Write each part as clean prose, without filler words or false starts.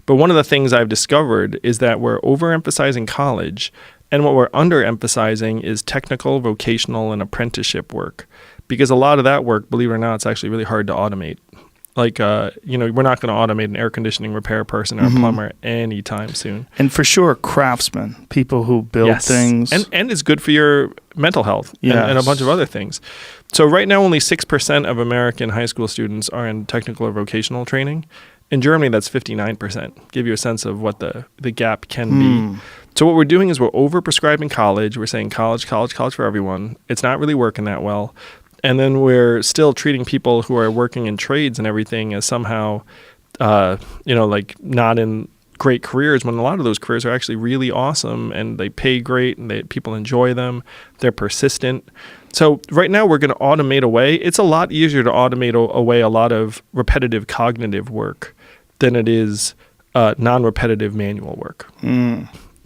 But one of the things I've discovered is that we're overemphasizing college, and what we're underemphasizing is technical, vocational, and apprenticeship work. Because a lot of that work, believe it or not, it's actually really hard to automate. Like, we're not going to automate an air conditioning repair person or a plumber anytime soon. And for sure, craftsmen, people who build things. And it's good for your mental health and a bunch of other things. So right now, only 6% of American high school students are in technical or vocational training. In Germany, that's 59%. Give you a sense of what the gap can be. So what we're doing is we're over-prescribing college. We're saying college for everyone. It's not really working that well. And then we're still treating people who are working in trades and everything as somehow, like not in great careers, when a lot of those careers are actually really awesome and they pay great and people enjoy them. They're persistent. So right now we're going to automate away. It's a lot easier to automate away a lot of repetitive cognitive work than it is non-repetitive manual work.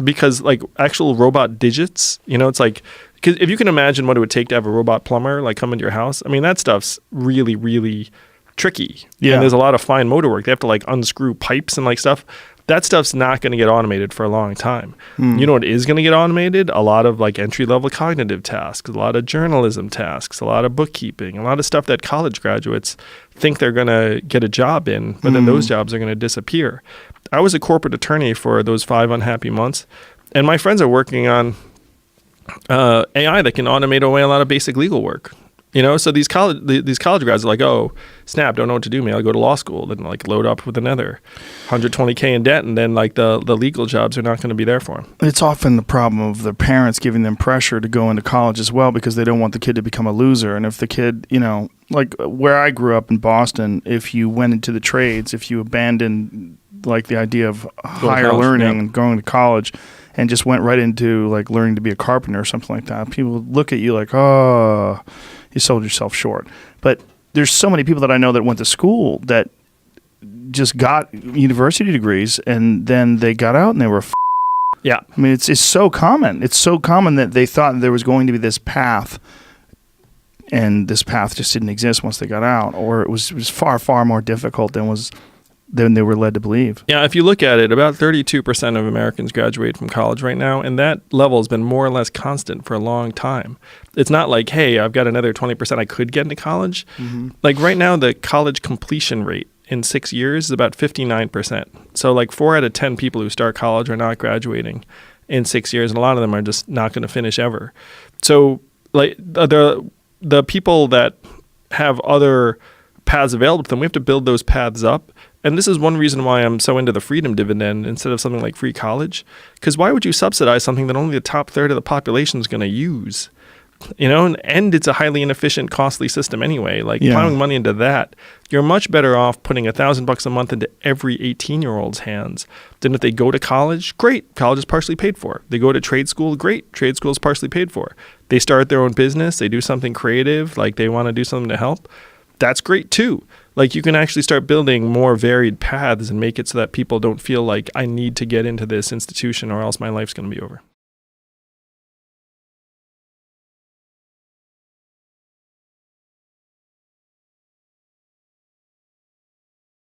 Because like actual robot digits, it's like, because if you can imagine what it would take to have a robot plumber like come into your house, I mean, that stuff's really, really tricky. Yeah. And there's a lot of fine motor work. They have to like unscrew pipes and like stuff. That stuff's not going to get automated for a long time. You know what is going to get automated? A lot of like entry-level cognitive tasks, a lot of journalism tasks, a lot of bookkeeping, a lot of stuff that college graduates think they're going to get a job in, but then those jobs are going to disappear. I was a corporate attorney for those 5 unhappy months, and my friends are working on AI that can automate away a lot of basic legal work. So these college grads are like, oh, snap, don't know what to do, man. I'll go to law school, then like load up with another $120K in debt, and then like the legal jobs are not going to be there for them. It's often the problem of the parents giving them pressure to go into college as well because they don't want the kid to become a loser. And if the kid, like where I grew up in Boston, if you went into the trades, if you abandoned like the idea of higher learning and going to college and just went right into like learning to be a carpenter or something like that, people would look at you like, oh, you sold yourself short. But there's so many people that I know that went to school that just got university degrees and then they got out and they were yeah. I mean, it's so common. It's so common that they thought there was going to be this path, and this path just didn't exist once they got out, or it was far, far more difficult than they were led to believe. Yeah, if you look at it, about 32% of Americans graduate from college right now, and that level has been more or less constant for a long time. It's not like, hey, I've got another 20% I could get into college. Like right now, the college completion rate in 6 years is about 59%. So like 4 out of 10 people who start college are not graduating in 6 years, and a lot of them are just not going to finish ever. So like the people that have other paths available to them, we have to build those paths up. And this is one reason why I'm so into the freedom dividend instead of something like free college. Because why would you subsidize something that only the top third of the population is going to use? And it's a highly inefficient, costly system anyway. Like plowing money into that, you're much better off putting $1,000 a month into every 18-year-old's hands than if they go to college. Great, college is partially paid for. They go to trade school. Great, trade school is partially paid for. They start their own business. They do something creative, like they want to do something to help. That's great too. Like you can actually start building more varied paths and make it so that people don't feel like I need to get into this institution or else my life's going to be over.